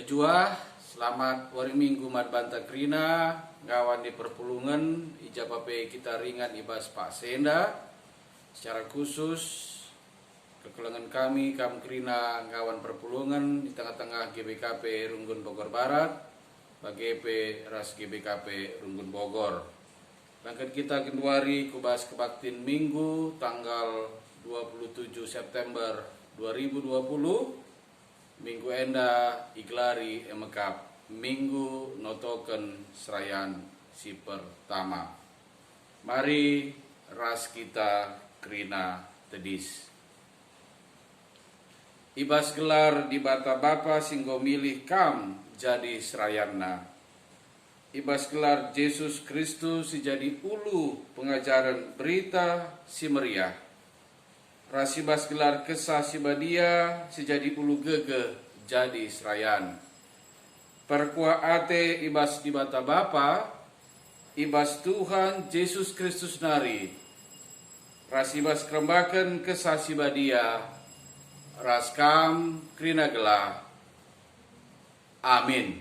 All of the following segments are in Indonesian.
Jua, selamat hari Minggu mat banta krina, ngawan di perpulungan, ijabape kita ringan ibas Pak Senda. Secara khusus, kekelengan kami krina ngawan perpulungan di tengah-tengah GBKP Runggun Bogor Barat, BGP Ras GBKP Runggun Bogor. Langkah kita kenduari kubas kebaktin Minggu tanggal 27 September 2020. Minggu enda iglari emekap Minggu notoken serayan si pertama. Mari ras kita krina tedis. Ibas gelar di bata bapa singgo milih kam jadi serayanna. Ibas gelar Yesus Kristus si jadi ulu pengajaran berita si meriah. Rasibas gelar kesah si badia sejadi ulu gege jadi serayan. Perkua ate ibas di bata bapa, ibas Tuhan Yesus Kristus nari. Rasibas kerembakan kesah si badia, raskam krina gelah. Amin.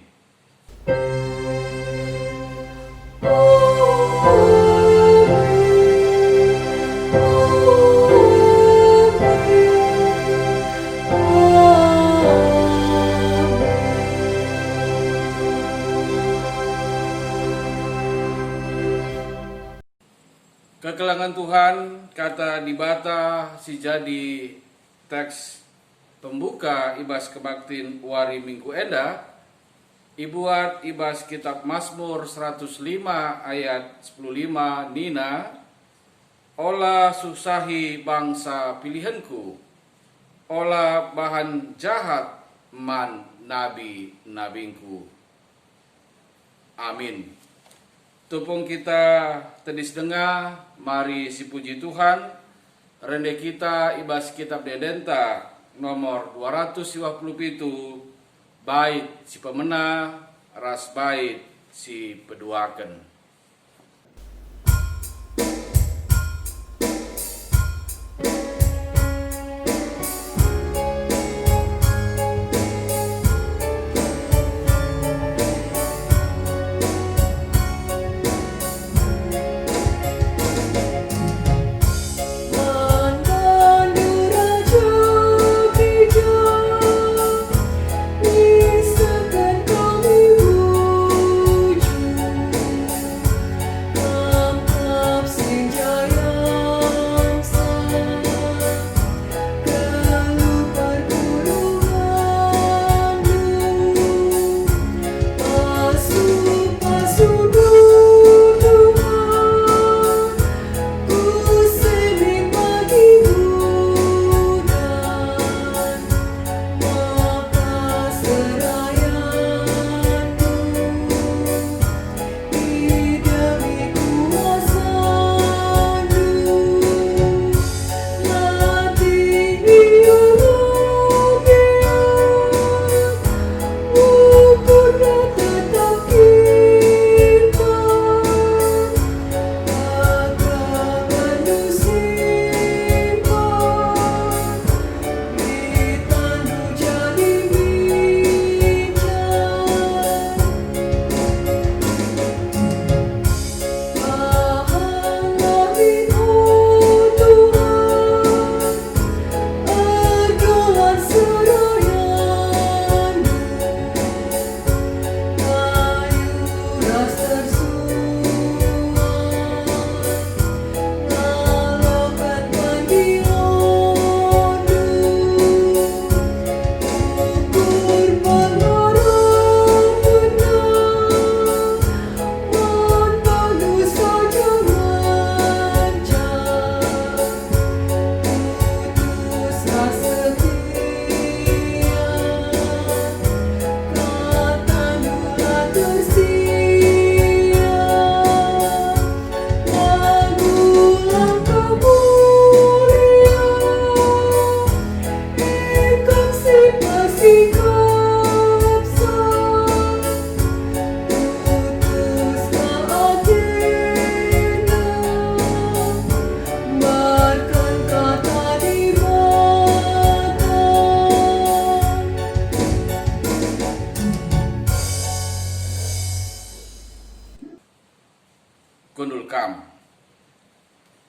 Kekelangan Tuhan kata di bata si jadi teks pembuka ibas kebaktin wari minggu enda ibuat ibas kitab Mazmur 105 ayat 15 nina olah susahi bangsa pilihanku olah bahan jahat man nabi-nabingku. Amin. Tupung kita tedis dengar, mari si puji Tuhan, rende kita ibas kitab Dedenta nomor 257, bait si pemena, ras bait si peduaken.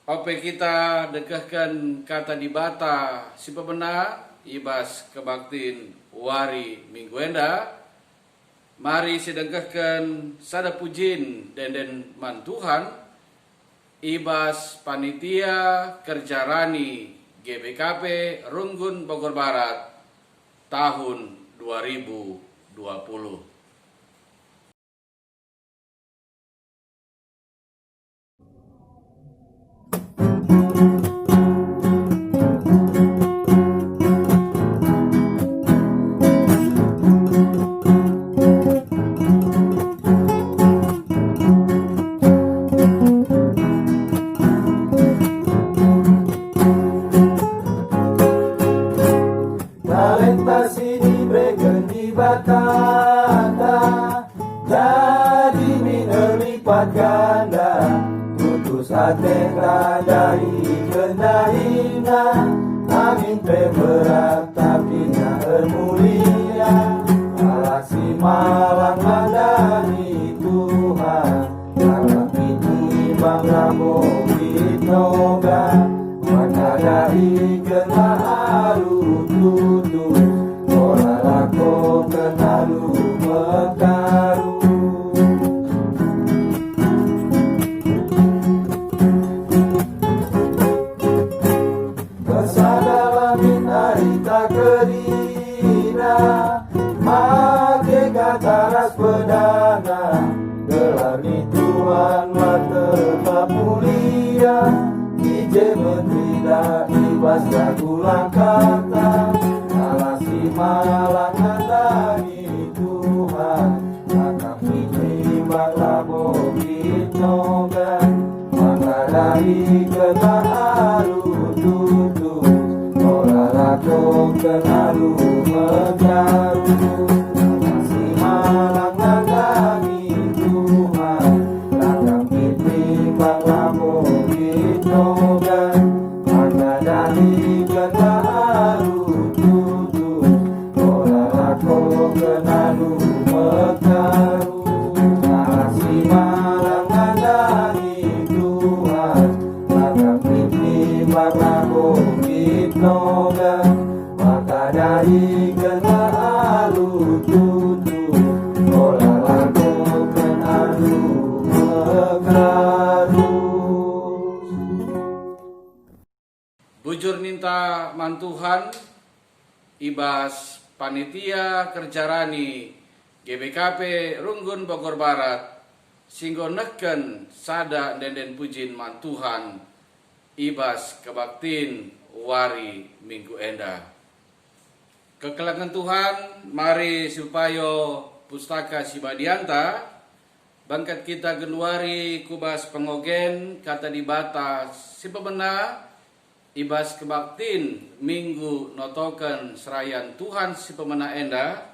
Ope kita dekahkan kata dibata si pemena ibas kebaktin wari minggu enda. Mari sedengkahkan sada pujin den man Tuhan ibas panitia kerjarani GBKP Runggun Bogor Barat tahun 2020. Talentasi diberikan di batata, jadi minor lipat ganda. Tutus hati dari kendahina, angin berat tapi nyaher mulia. Alasi malang mandani Tuhan, karena itu imbang ramo bitnoga. Maka dari kena aru tutu, orang lako kenalu mekaru. Kesadaran hari tak kerina, make kata ras pedana. Gelar ni Tuhan mata mulia, Ije menteri ibas jagulang kata, alasi malang andani Tuhan, maka ini bakla bobit nogan, maka dari kena aru tutu, orang lako kenalu mekaru, alasi malang andani Tuhan, maka ini bakla bobit nogan, maka dari kena aru tutu, orang lako kenalu mekaru. Alasi malang andani Tuhan, maka ini bakla bobit nogan, maka dari kena aru tutu, orang lako kenalu mekaru. Bujur ninta mantuhan ibas panitia kerjarani GBKP Runggun Bogor Barat singgo neken sada den pujin mantuhan ibas kebaktin wari minggu enda. Kekelangan Tuhan, mari supaya pustaka Sibadianta bangkat kita geluari kubas pengogen kata dibata si pemena ibas kebaktin minggu notoken serayan Tuhan si pemena enda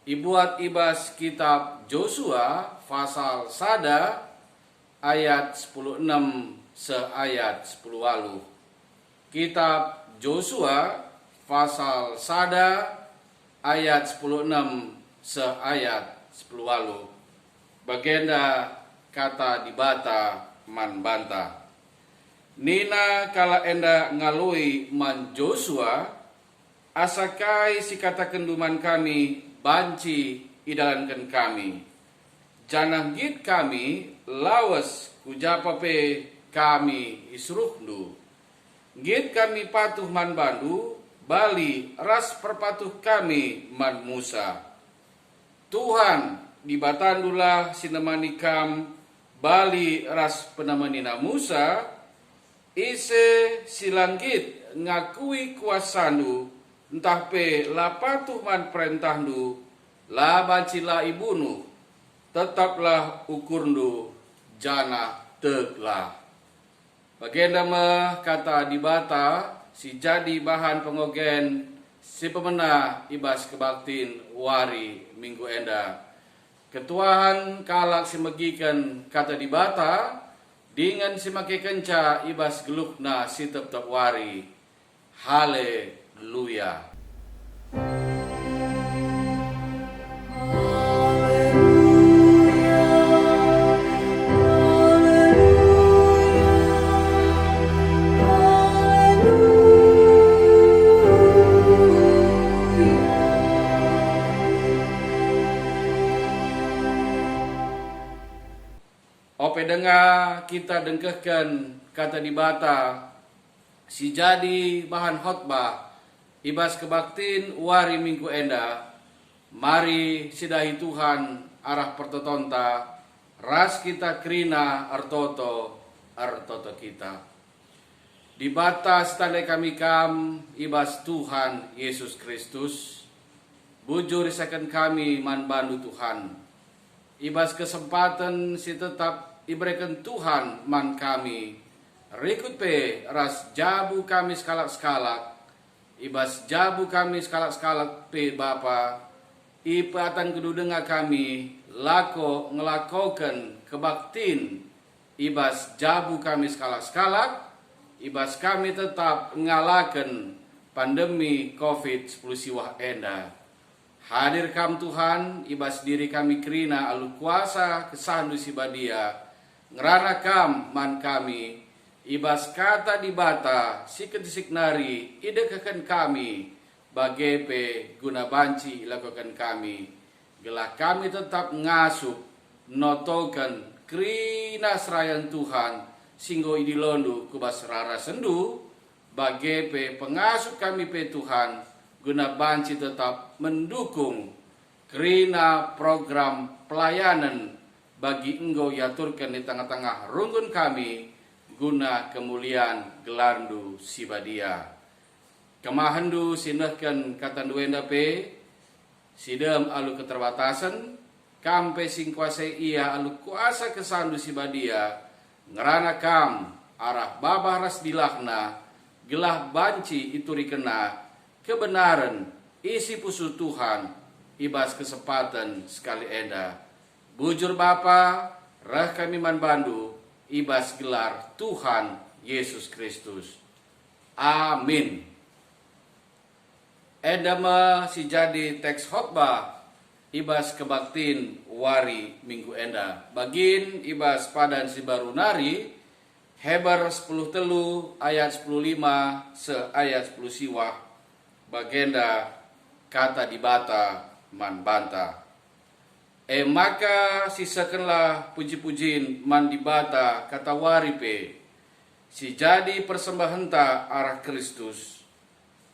ibuat ibas kitab Josua pasal sada ayat 10:6 seayat 10 walu. Kitab Josua pasal sada ayat 10:6 seayat 10 walu. Bagenda kata dibata man banta. Nina kala enda ngalui man Joshua, asakai si kata kenduman kami banci idalankan kami. Janang git kami lawas kujapape kami isruhndu. Git kami patuh man bandu, bali ras perpatuh kami man Musa. Tuhan dibatandulah sinemani kam, bali ras penemanina Musa, ise silanggit ngakui kuasandu, entah pe lapatuh man perintahdu, la bancila ibunu, tetaplah ukurndu, jana teglah. Bagenda mah kata dibata, si jadi bahan pengogen, si pemena ibas kebaktin wari minggu enda. Ketuahan kalak si megikan kata dibata, dengan si make kenca ibas gelukna si tetap wari. Haleluya. kita dengkehkan kata di bata si jadi bahan khotbah ibas kebaktin wari minggu enda. Mari sidahi Tuhan arah pertotonta ras kita krina artoto kita. Di batas tanda kami kam ibas Tuhan Yesus Kristus. Bujur isakan kami man bandu Tuhan. Ibas kesempatan si tetap iberikan Tuhan man kami. Rikut pe ras jabu kami skalak-skalak. Ibas jabu kami skalak-skalak pe Bapa. Ipatan kedudenga kami lako ngelakokan kebaktin. Ibas jabu kami skalak-skalak. Ibas kami tetap ngalakan pandemi COVID-19 siwah enda. Hadir kam Tuhan, ibas diri kami kerina alu kuasa kesandu si badia. Ngerana kam man kami, ibas kata di bata, siket nari, idekakan kami, bagepe guna banci lakukan kami. Gelah kami tetap ngasup, notokan kerina serayan Tuhan, singgo idilondu kubas rara sendu, bagepe pengasup kami pe Tuhan, guna banci tetap mendukung kerina program pelayanan bagi engkau yaturkan di tengah-tengah runggun kami guna kemuliaan gelarndu sibadia. Kemahandu sindahkan kata duenda pe sidem alu keterbatasan kampe sing kuasai ia alu kuasa kesandu sibadia ngerana kam arah babah ras dilahna gelah banci ituri kena kebenaran isi pusu Tuhan ibas kesempatan sekali enda. Bujur Bapa rah kami man bandu ibas gelar Tuhan Yesus Kristus. Amin. Enda si jadi teks khotbah ibas kebaktin wari minggu enda. Bagin ibas padan si baru nari Hebar 10 telu ayat 10:5 se ayat 10 siwah. Bagenda kata di bata man banta. Maka sisakanlah puji-pujin man di bata kata waripe. Si jadi persembahanta arah Kristus.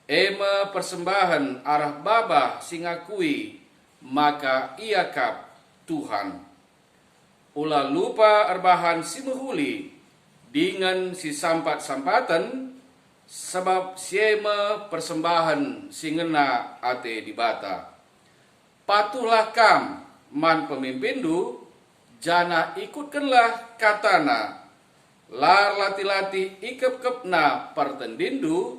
Ema persembahan arah babah singakui maka ia kap Tuhan. Ulah lupa erbahan si mehuli dengan si sampat-sampatan sebab siema persembahan singena ate di bata. Patulah kam man pemimpindu jana ikutkanlah katana lar lati-lati ikep-kepna pertendindu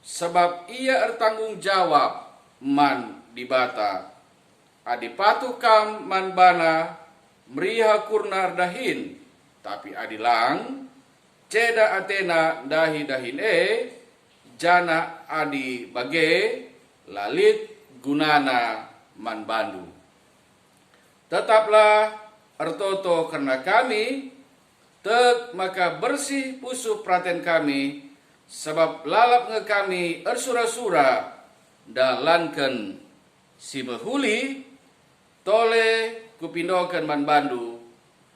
sebab ia ertanggung jawab man di bata. Adi patuh kam man bana meriha kurna dahin tapi adilang ceda atena dahi-dahin jana adi bage lalit gunana man bandu. Tetaplah ertoto karena kami tek maka bersih pusuh praten kami sebab lalap nge kami ersura-sura dalankan si mehuli tole kupindokan man bandu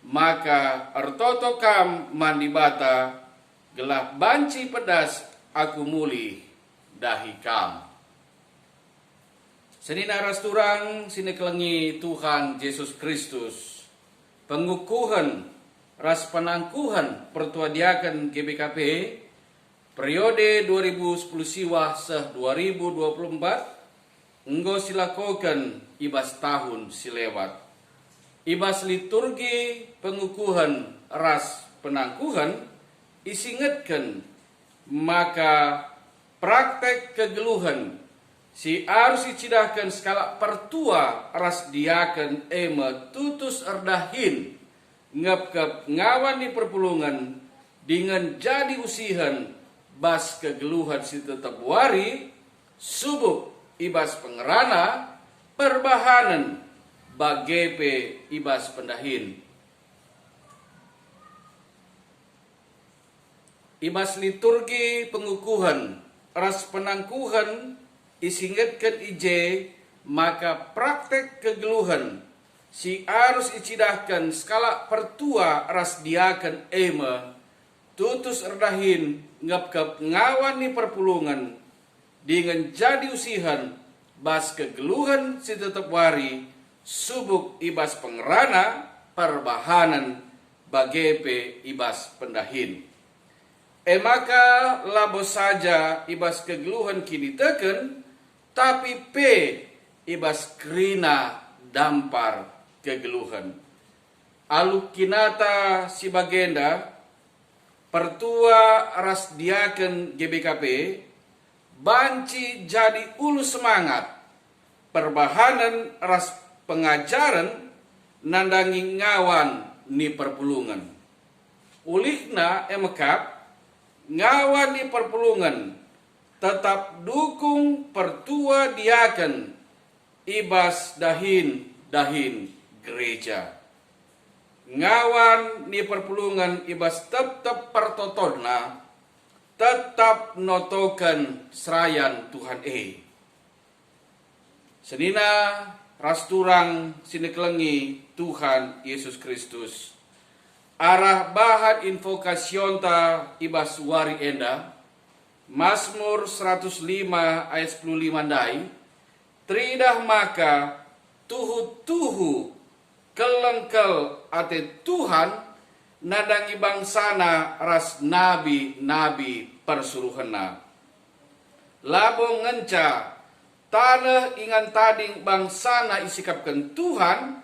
maka ertoto kam man di bata gelah banci pedas aku muli dahi kam. Senina rasturang sini kelengi Tuhan Yesus Kristus pengukuhan ras penangkuhan pertuadiakan GBKP periode 2010 siwah seh 2024 enggo silakokan ibas tahun silewat. Ibas liturgi pengukuhan ras penangkuhan isingetkan maka praktek kegeluhan si harus dicidahkan skala pertua ras diakan ema tutus erdahin ngep ngawan di perpulungan dengan jadi usihan bas kegeluhan si tetap wari subuk ibas pengerana perbahanan bagepe ibas pendahin. Ibas liturgi pengukuhan ras penangkuhan isingetkan ije maka praktek kegeluhan si arus icidahkan skala pertua ras diakan ema tutus erdahin ngap ngawan ni perpulungan dengan jadi usihan bas kegeluhan si tetep wari subuk ibas pengerana perbahanan bagepe ibas pendahin. Maka labo saja ibas kegeluhan kini teken, tapi ibas kerina dampar kegeluhan. Aluk kinata si bagenda, pertua ras diaken GBKP, banci jadi ulu semangat, perbahanan ras pengajaran, nandangi ngawan ni perpulungan. Ulihna emekap, ngawan di perpulungan tetap dukung pertua diaken ibas dahin gereja. Ngawan di perpulungan ibas tetap pertotonna tetap notokan serayan Tuhan senina rasturang sineklengi Tuhan Yesus Kristus. Arah bahan invokasion ta ibas wari enda, Mazmur 105 ayat 15 dai, tridah maka tuhu kelengkel ate Tuhan nadangi bangsana ras nabi persuruhena. Labo ngenca tanah ingan tading bangsana isikapkan Tuhan,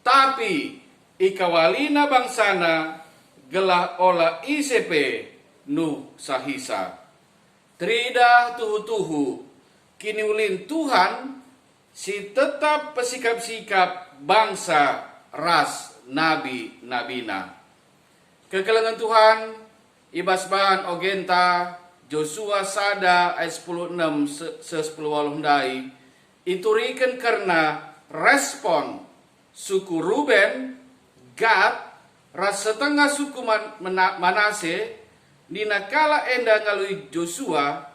tapi ikawalina bangsana gelah ola ICP nu sahisa. Trida tuhu kini ulin Tuhan si tetap pesikap-sikap bangsa ras nabina. Kekelengan Tuhan ibas bahan ogenta Joshua sada ayat 16 se-10 dai iturikan karena respon suku Ruben, Gad, ras setengah suku Manase, nina kala enda ngalui Joshua,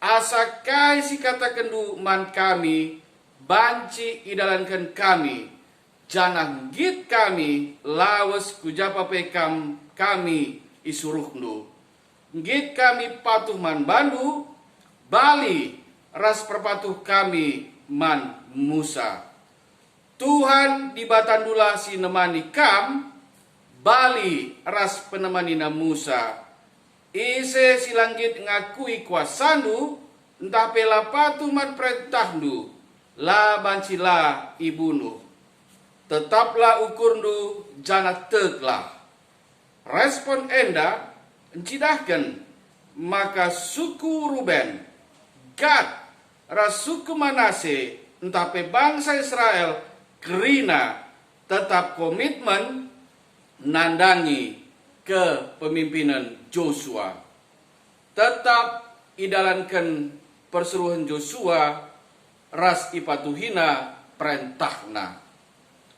asakai si kata kendu man kami, banci idalankan kami, janah git kami, lawas kujapa pekam kami isuruhnu. Git kami patuh man bandu, bali ras perpatuh kami man Musa. Tuhan di batandula si nemani kam, bali ras penemanina Musa. Ise silanggit ngakui kuasandu, entah pela patuh man perintahdu, la bancila ibunu. Tetaplah ukurdu jana teglah. Respon enda encidahkan, maka suku Ruben, Gad, ras suku Manase, entah pe bangsa Israel, kerina tetap komitmen nandangi kepemimpinan Joshua. Tetap idalankan perseruhan Joshua ras ipatuhina perintahna.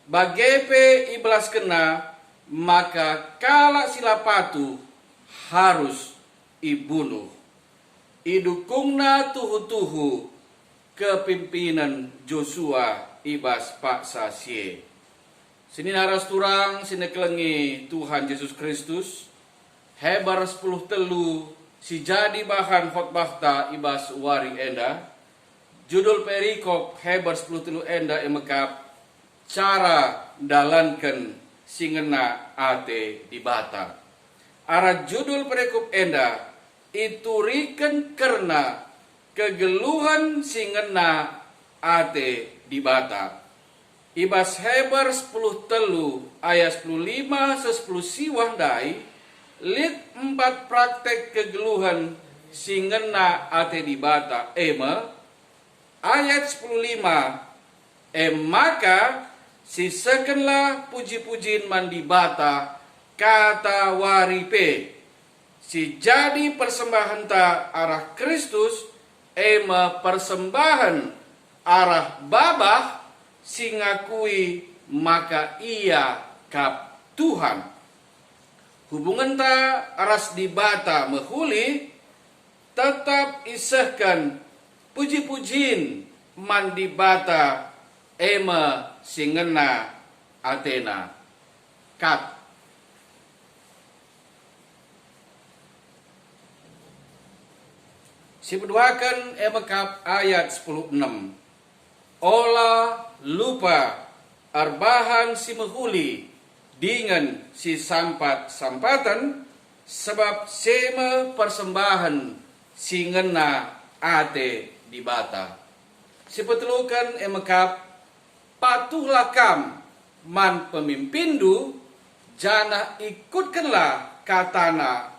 Bagepe iblas kena maka kala silapatu harus ibunuh. Idukungna tuhu kepimpinan Joshua ibas paksa sie. Sini naras turang sineklengi Tuhan Yesus Kristus. Hebar 10 telu si jadi bahan khotbah ta ibas wari enda. Judul perikop hebar 10 telu enda emekap cara dalankan singena ate di bata. Arah judul perikop enda iturikan karena kegeluhan singena ate di bata. Ibas hebar 10 telu ayat 15 se-10 siwah dai lit 4 praktek kegeluhan singena ate di bata ayat 10:5 maka sisakanlah puji-pujiin mandi bata kata waripe si jadi persembahan ta arah Kristus persembahan arah babah si ngakui maka ia kap Tuhan. Hubungan ta aras di bata mehuli tetap isahkan puji-pujiin mandi bata singena Athena kat. Si berduakan emakap ayat 10:6. Ola lupa arbahan si mehuli dengan si sampat-sampatan sebab sema persembahan si ngena ate di bata. Si petelukan emakap patuhlah kam man pemimpindu jana ikutkanlah katana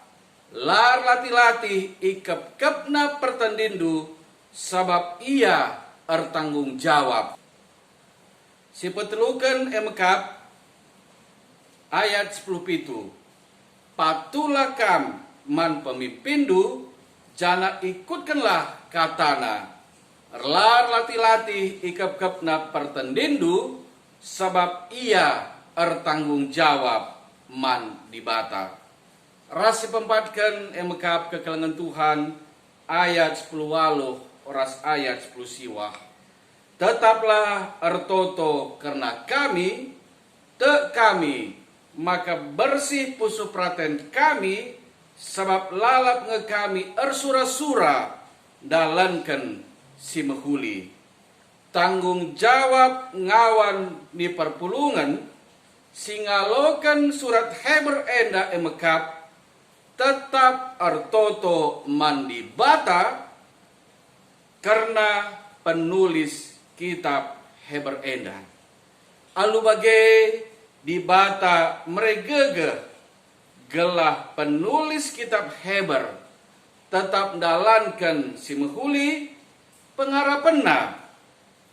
lar latih-latih ikep-kepna pertandindu sabab ia ertanggung jawab. Si petelukan emakap ayat 10:7. Patulah kam man pemimpindu jana ikutkanlah katana lar latih-latih ikep-kepna pertandindu sebab ia ertanggung jawab man dibata. Rasi pempatkan emakap kekelengan Tuhan ayat 10 waluh oras ayat 10 siwah. Tetaplah ertoto karena kami te kami maka bersih pusu praten kami sebab lalap nge kami ersura-sura dalankan si mehuli. Tanggung jawab ngawan ni perpulungan singalokan surat Heber enda emakap tetap ertoto mandi bata karena penulis kitab Heber enda. Alu bage di bata meregege gelah penulis kitab Heber tetap dalankan si mehuli pengharapenna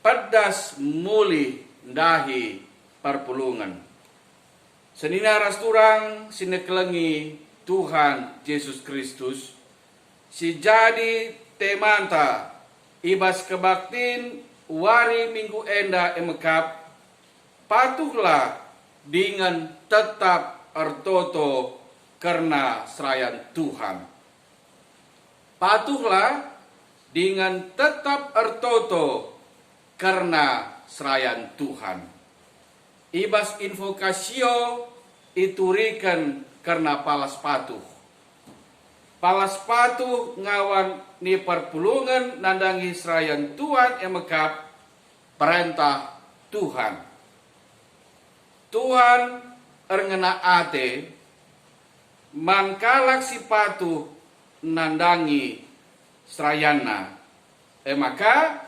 pedas muli dahi perpulungan. Senina rasturang sinekelengi Tuhan Yesus Kristus si jadi temanta ibas kebaktin wari minggu enda emakap patuhlah dengan tetap ertoto karena serayan Tuhan. Patuhlah dengan tetap ertoto karena serayan Tuhan. Ibas invokasio iturikan karena palas patuh. Palas patuh ngawan ni perpulungan nandangi serayan Tuhan emakap perintah Tuhan. Tuhan erngena ate mankalak si patuh nandangi serayana emaka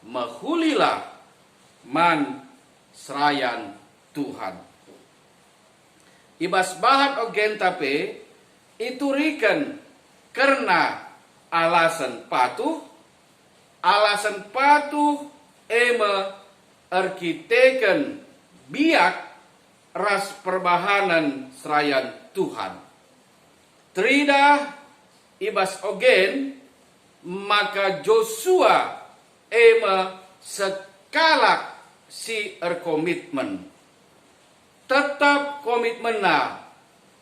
mehulilah man serayan Tuhan. Ibas bahan ogen tape iturikan karena alasan patuh ema arkiteken biak ras perbahanan serayan Tuhan. Tridah ibas ogen maka Joshua ema sekalak si erkomitmen. Tetap komitmenna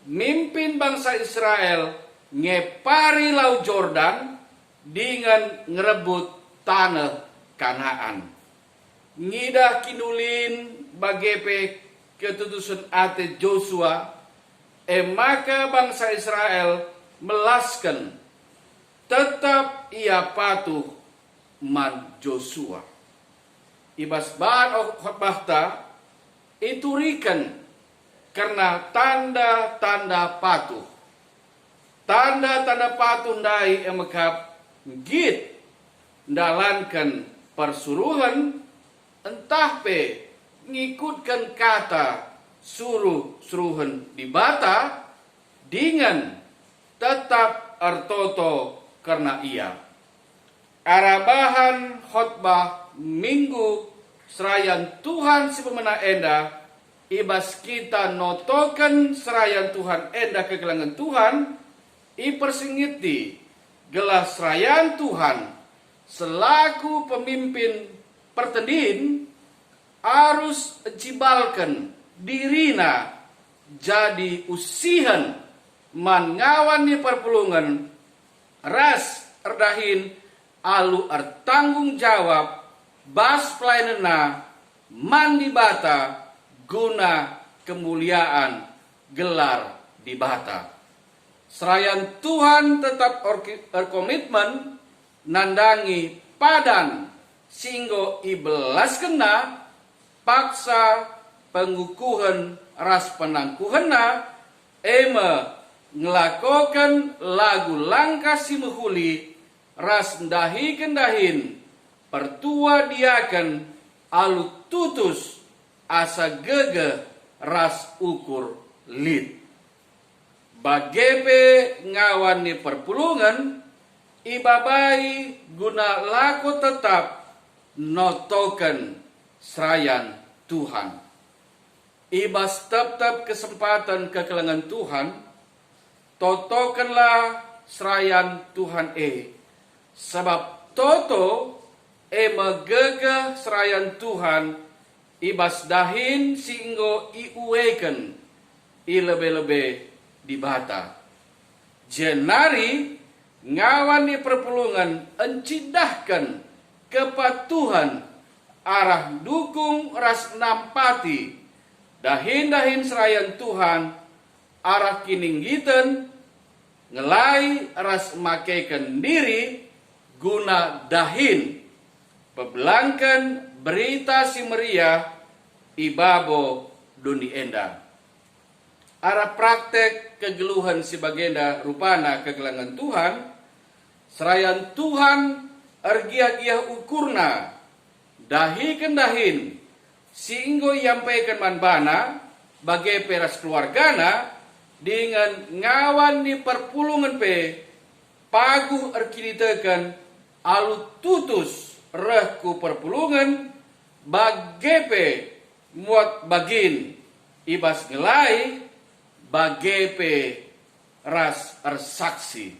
mimpin bangsa Israel ngepari Laut Jordan dengan ngerebut tanah Kanaan. Ngidah kinulin bagepe ketutusan ate Joshua maka bangsa Israel melaskan tetap ia patuh man Joshua. Ibas bahan khotbahta iturikan karena tanda-tanda patuh. Tanda-tanda patuh ndai emakap git dalankan persuruhan entah pe ngikutkan kata suruhan di bata dengan tetap ertoto karena ia. Arabahan khotbah minggu serayan Tuhan si pemena enda ibas kita notokan serayan Tuhan enda kegelangan Tuhan ipersingiti gelas serayan Tuhan selaku pemimpin pertendin harus jibalkan dirina jadi usihan mangawan ni perpulungan ras erdahin alu ertanggung jawab bas pelayanana mandi bata guna kemuliaan gelar di bata. Serayan Tuhan tetap berkomitmen nandangi padan singgo ibelas kena paksa pengukuhan ras penangkuhena ngelakokan lagu langkah si mehuli ras ndahi kendahin pertua diakan alu tutus asa gege ras ukur lid. Bagepe ngawani perpulungan ibabai guna laku tetap notoken serayan Tuhan. Ibas tetap kesempatan kekelangan Tuhan, totokenlah serayan Tuhan sebab toto megege serayan Tuhan ibas dahin singgo iuweken lebe-lebe di bata. Jenari ngawani perpulungan encidahkan kepatuhan arah dukung ras nampati dahin-dahin serayan Tuhan arah kininggitan ngelai ras makaikan diri guna dahin pebelangkan berita si meriah ibabo duni enda. Arah praktek kegeluhan si bagenda rupana kegelangan Tuhan, serayan Tuhan ergiah-giah ukurna, dahi kendahin, singgo yampaikan manbana, bagai peras keluargana, dengan ngawan di perpulungan paguh erkinitekan, alu tutus rehku perpulungan, bagai muat bagin, ibas ngelai, bagepe ras ersaksi.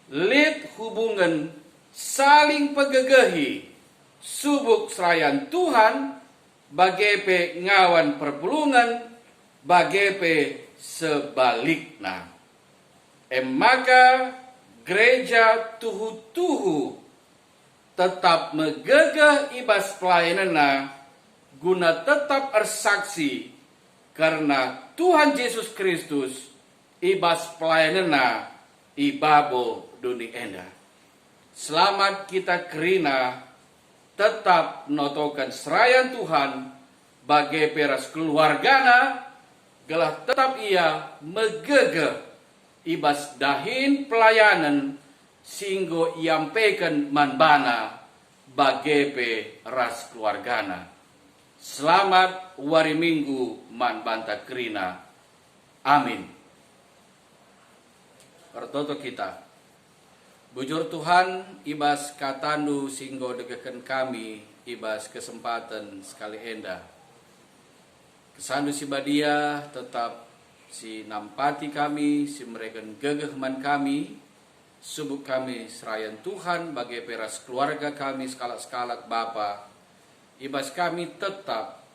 Lid hubungan saling pegegehi subuk serayan Tuhan bagepe ngawan perpulungan bagepe sebalikna. Maka gereja tuhu-tuhu tetap megegeh ibas pelayanana guna tetap ersaksi karena Tuhan Yesus Kristus ibas pelayanana ibabo duni enda. Selamat kita kerina tetap notokan serayan Tuhan bagai peras keluargana gelah tetap ia megege ibas dahin pelayanan singgo iampaikan manbana bagai peras keluargana. Selamat wari minggu man banta kerina. Amin. Pertoto kita. Bujur Tuhan ibas katandu singgo degeken kami ibas kesempatan sekali enda. Kesandu si badia tetap si nampati kami, si mereka gegeh man kami, subuk kami serayan Tuhan bagai peras keluarga kami skalak-skalak Bapa. Ibas kami tetap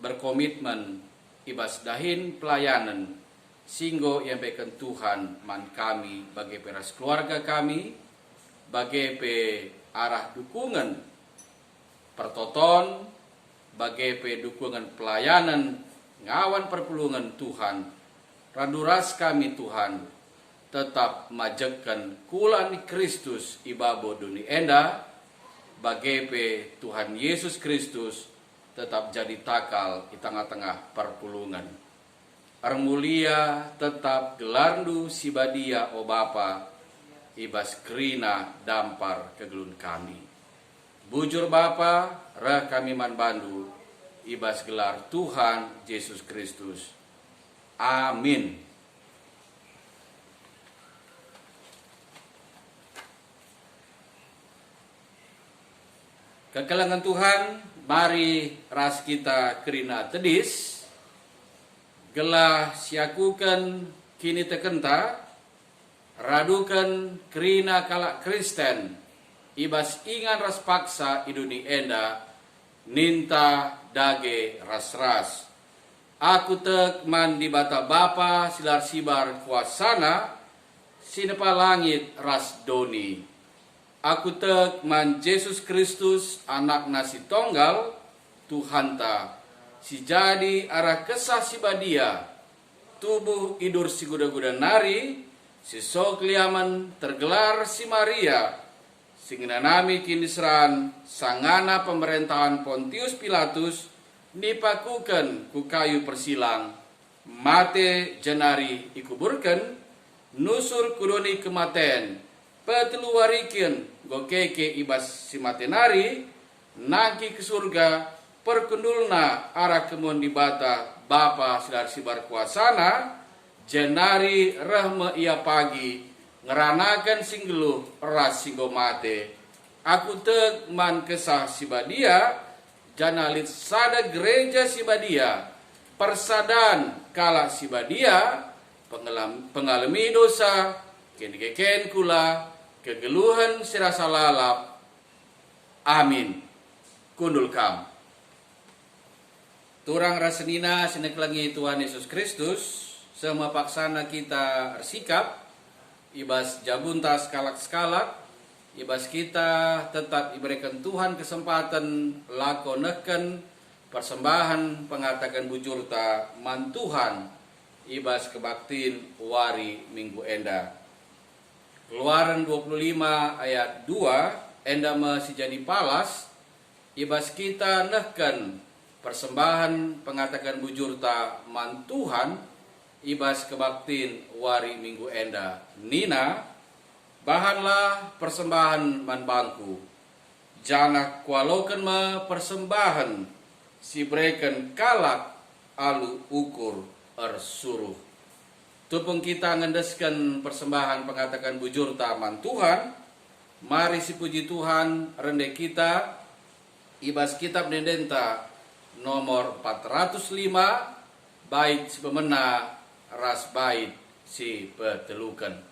berkomitmen ibas dahin pelayanan singgo yang beken Tuhan man kami bagai peras keluarga kami bagai arah dukungan pertoton bagai dukungan pelayanan ngawan perpulungan Tuhan raduras kami Tuhan tetap majekkan kulan Kristus ibabo duni enda bagai Tuhan Yesus Kristus tetap jadi takal di tengah-tengah perpulungan. Armulia tetap gelarndu si badia o Bapa ibas kerina dampar kegelun kami. Bujur Bapa reh kami man bandu ibas gelar Tuhan Yesus Kristus. Amin. Kekelangan Tuhan, mari ras kita kerina tedis, gelah siakukan kini tekenta, radukan kerina kalak Kristen, ibas ingan ras paksa iduni enda, ninta dage ras-ras. Aku tek man di bata Bapa silar sibar kuasana, sinepa langit ras doni. Aku tek man Yesus Kristus anak nasi tonggal Tuhanta si jadi arah kesah si badia, tubuh idur si guda-guda nari, si sok liaman tergelar si Maria, singinanami kini seran sangana pemerintahan Pontius Pilatus, nipakukan ku kayu persilang, mate jenari ikuburkan, nusur kudoni kematen, peteluwarikin gokeke ibas si matenari, nangki ke surga, perkundulna arah kemun di bata Bapa sidar sibar kuasana, jenari rahma ia pagi, ngeranakan singgeluh ras singgo mate. Aku tegman kesah si badia, janalit sada gereja si badia, persadan kala si badia, pengalami dosa, keken kula, kegeluhan sirasa lalap. Amin. Kundul kam. Turang rasenina sineklangi Tuhan Yesus Kristus, semua paksana kita sikap, ibas jabuntas skalak-skalak, ibas kita tetap diberikan Tuhan kesempatan lakonekan persembahan pengatakan bujurta mantuhan, ibas kebaktin wari minggu enda. Keluaran 25 ayat 2, enda masih jadi palas, ibas kita nehkan persembahan pengatakan bujurta mantuhan, ibas kebaktin wari minggu enda. Nina, bahanlah persembahan man bangku, jana kualokan ma persembahan, si breken kalak alu ukur ersuruh. Tupung kita ngendeskan persembahan pengatakan bujurta mantuhan, mari si puji Tuhan rende kita, ibas kitab dendenta nomor 405, bait si pemena ras bait si petelukan.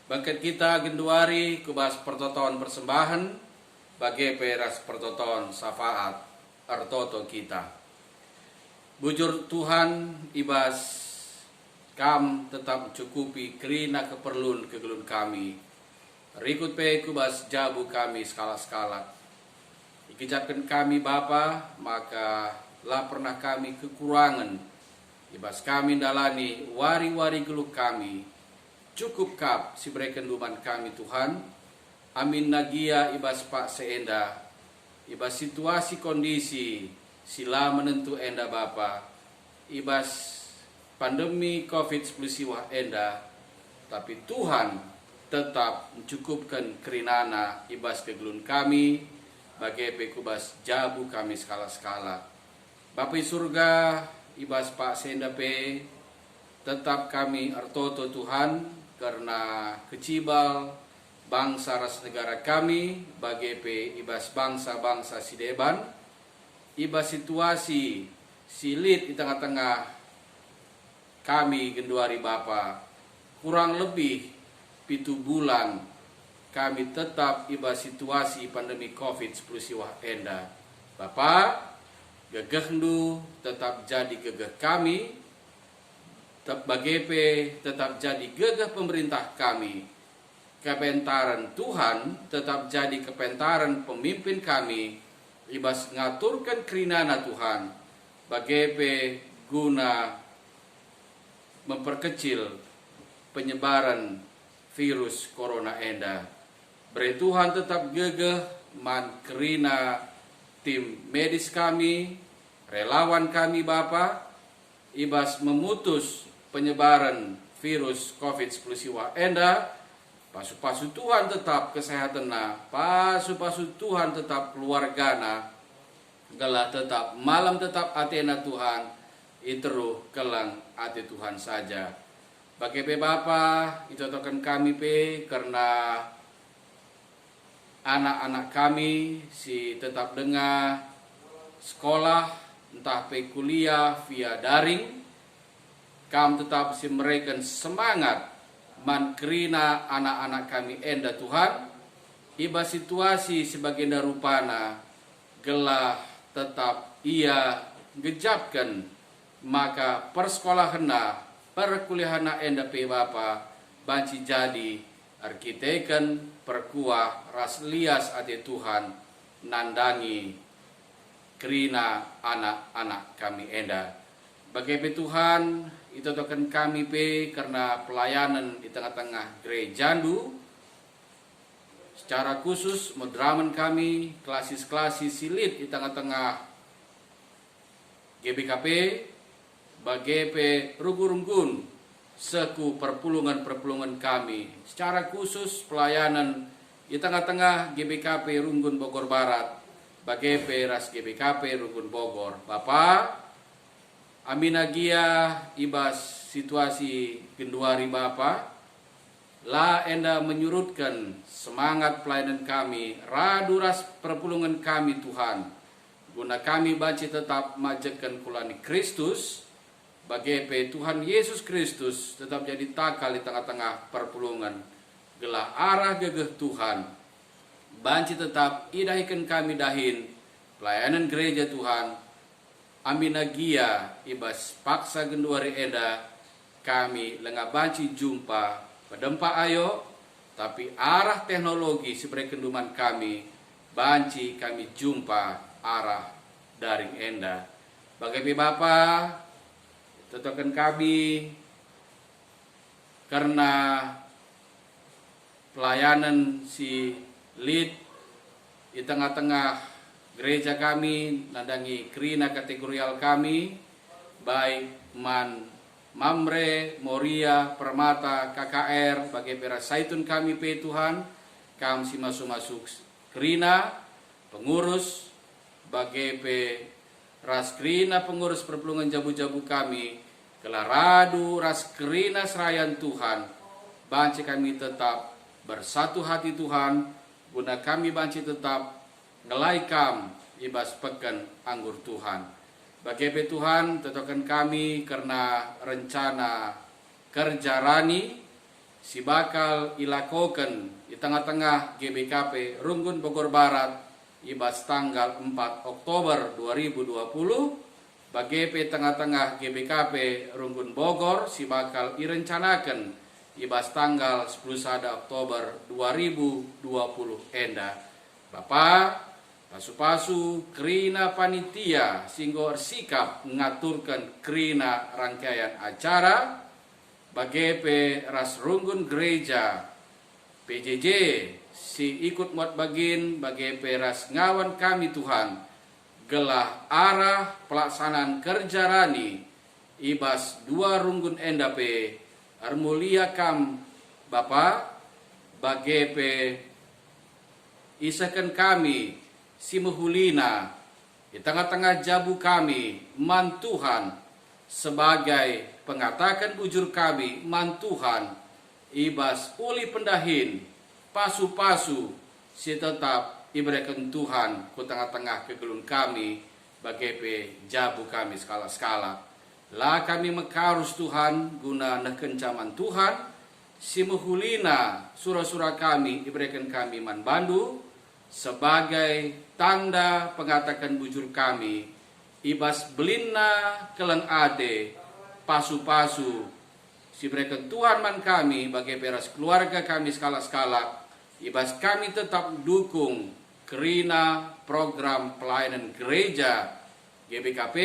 Bangkat kita genduari kubas pertoton persembahan bagi peras pertoton syafaat artoto kita. Bujur Tuhan ibas kam tetap cukupi kerina keperluan kegelun kami. Rikut pe kubas jabu kami skala-skala. Ikijapkan kami Bapa, maka lah pernah kami kekurangan. Ibas kami dalani wari-wari geluk kami. Cukup kap si berikan duman kami Tuhan. Amin nagia ibas pak seenda. Ibas situasi kondisi sila menentu enda Bapa. Ibas pandemi COVID-19 siwah enda. Tapi Tuhan tetap mencukupkan kerinana ibas kegelun kami. Bagi pekubas jabu kami skala-skala. Bapa surga ibas pak seenda pe. Tetap kami artoto Tuhan. Karena kecibal bangsa ras negara kami bagi pe ibas bangsa-bangsa sideban, ibas situasi silit di tengah-tengah kami genduari Bapa, kurang lebih 7 bulan kami tetap ibas situasi pandemi COVID-19 siwah enda. Bapa, gegehnu tetap jadi gegeh kami, bagepe tetap jadi gegah pemerintah kami. Kepentaran Tuhan tetap jadi kepentaran pemimpin kami. Ibas ngaturkan kerinana Tuhan. Bagepe guna memperkecil penyebaran virus corona enda. Beri Tuhan tetap gegeh man kerina tim medis kami, relawan kami Bapa, ibas memutus penyebaran virus COVID-19 siwa enda. Pasu-pasu Tuhan tetap kesehatan na, pasu-pasu Tuhan tetap keluarga na, gelah tetap malam tetap atena Tuhan, iteruh kelang ate Tuhan saja. Bagi Bapa, itu token kami karena anak-anak kami si tetap dengar sekolah, entah kuliah via daring, kami tetap si mereka semangat man kerina anak-anak kami enda Tuhan, iba situasi sebagai darupana gelah tetap ia gejapkan, maka persekolahan perkuliahan enda Bapa banci jadi arkiteken perkuah ras lias ade Tuhan nandangi kerina anak-anak kami enda. Bagi Tuhan itu token kami karena pelayanan di tengah-tengah gereja secara khusus modraman kami klasis-klasis silit di tengah-tengah GBKP bagi runggun seku perpulungan kami secara khusus pelayanan di tengah-tengah GBKP Runggun Bogor Barat bagi ras GBKP Runggun Bogor. Bapak aminagia ibas situasi genduari Bapa la enda menyurutkan semangat pelayanan kami raduras perpulungan kami Tuhan guna kami banci tetap majekan kulani Kristus bagi Tuhan Yesus Kristus tetap jadi takal di tengah-tengah perpulungan gelah arah gegeh Tuhan banci tetap idahikan kami dahin pelayanan gereja Tuhan. Aminagia ibas paksa genduari eda kami lengah banci jumpa pedempa ayo tapi arah teknologi sebagai kenduman kami banci kami jumpa arah daring enda. Bagi Bapa tetapkan kami karena pelayanan si lead di tengah-tengah gereja kami, nandangi kerina kategorial kami, baik Mamre, Moria, Permata, KKR, bagi peras saitun kami Tuhan, kami si masuk kerina, pengurus, bagi ras kerina pengurus perpulungan jabu-jabu kami, kelaradu ras kerina serayan Tuhan, banci kami tetap bersatu hati Tuhan, guna kami banci tetap ngelaikam ibas pekan anggur Tuhan. Bagi Tuhan tetapkan kami karena rencana kerja rani si bakal ilakokan di tengah-tengah GBKP Runggun Bogor Barat ibas tanggal 4 Oktober 2020 bagi tengah-tengah GBKP Runggun Bogor si bakal direncanakan ibas tanggal 10 Oktober 2020 enda. Bapak pasu-pasu kerina panitia singgo sikap mengaturkan kerina rangkaian acara bagi ras Runggun gereja PJJ si ikut muat bagin bagi ras ngawan kami Tuhan gelah arah pelaksanaan kerja rani ibas 2 Runggun enda armulia kam Bapak bagi isakan kami si mehulina di tengah-tengah jabu kami man Tuhan sebagai pengatakan bujur kami man Tuhan ibas uli pendahin pasu-pasu si tetap iberikan Tuhan ku tengah-tengah kegelun kami bagi jabu kami skala-skala lah kami mekarus Tuhan guna kencaman Tuhan si mehulina surah-surah kami iberikan kami man bandu sebagai tanda pengatakan bujur kami ibas belina keleng ade pasu-pasu si berikan Tuhan man kami bagi peras keluarga kami skala-skala ibas kami tetap dukung kerina program pelayanan gereja GBKP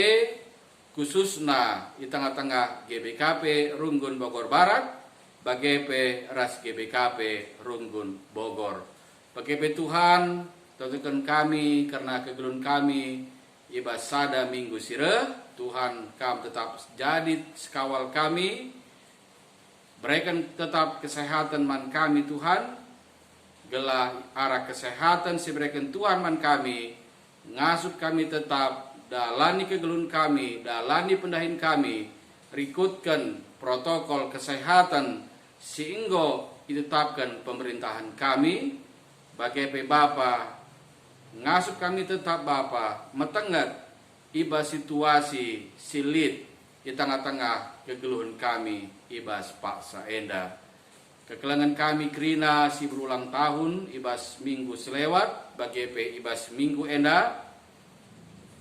khususnya di tengah-tengah GBKP Runggun Bogor Barat bagepe ras GBKP Runggun Bogor. Bagepe Tuhan, tentukan kami karena kegelun kami ibadah minggu sire. Tuhan kam tetap jadi sekawal kami, berikan tetap kesehatan man kami Tuhan, gelah arah kesehatan si berikan Tuhan man kami, ngasut kami tetap, dalani kegelun kami, dalani pendahin kami, rikutkan protokol kesehatan, sehingga ditetapkan pemerintahan kami, bagai Bapa, ngasup kami tetap Bapa, metengat, ibas situasi silit di tengah-tengah kegeluhan kami ibas paksa enda. Kekelangan kami kerina si berulang tahun ibas minggu selewat bagi ibas minggu enda.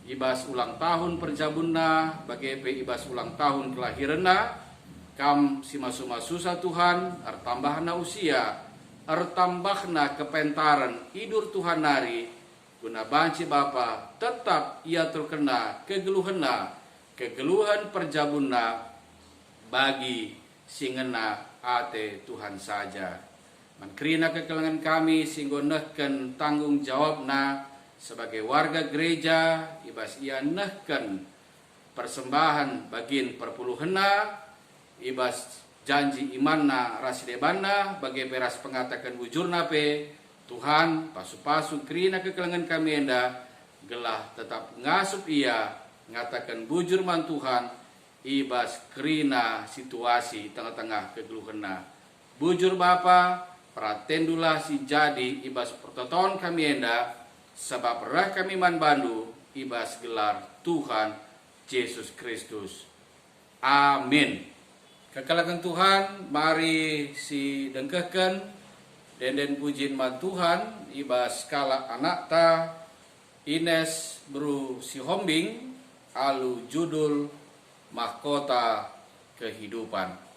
Ibas ulang tahun perjabunna bagi ibas ulang tahun kelahiranna. Kam si masu-masusah Tuhan tambahna usia, tambahna kepentaran idur Tuhan nari. Guna banci Bapa tetap ia terkena kegeluhan perjabunna bagi singena ate Tuhan saja. Mankrina kekelangan kami singgo nehken tanggung jawabna sebagai warga gereja ibas ia nehken persembahan bagin perpuluhena ibas janji imanna rasidebanna bagi beras pengatakan bujurna pe Tuhan, pasu-pasu kerina kekelangan kami enda, gelah tetap ngasup ia, ngatakan bujur man Tuhan, ibas kerina situasi tengah-tengah kegeluhena. Bujur Bapa, pratendulah si jadi ibas pertoton kami enda, sebab rah kami man bandu, ibas gelar Tuhan Yesus Kristus. Amin. Kekelangan Tuhan, mari si dengkehkan, den pujin man Tuhan ibas kala anak ta Ines Bru si Hombing alu judul Mahkota Kehidupan.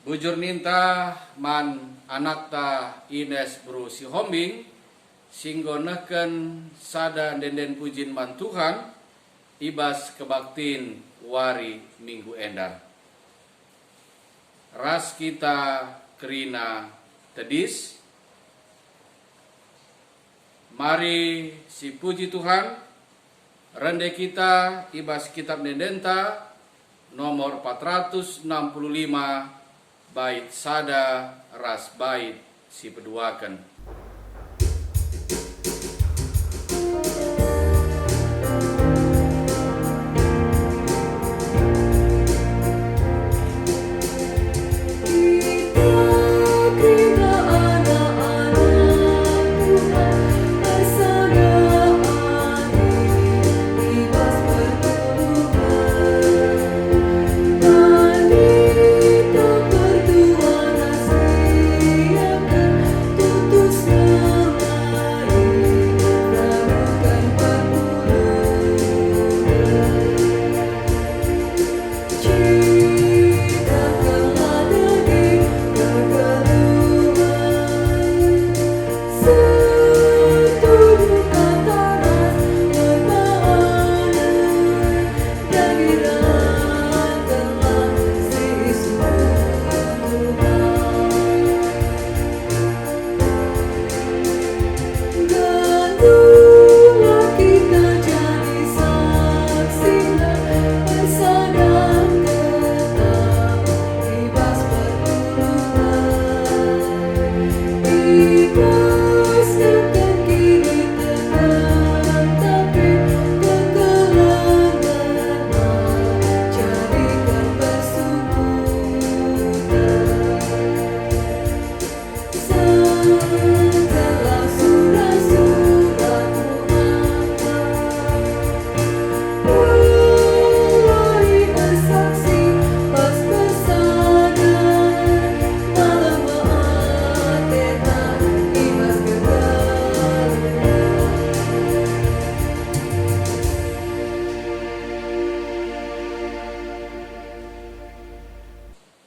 Bujur ninta man anakta Ines Bro si Hombing singgoneken sada denden pujin man Tuhan ibas kebaktin wari minggu enda. Ras kita kerina tedis, mari si puji Tuhan rende kita ibas kitab dendenta nomor 465 bait sada ras bait si peduakan.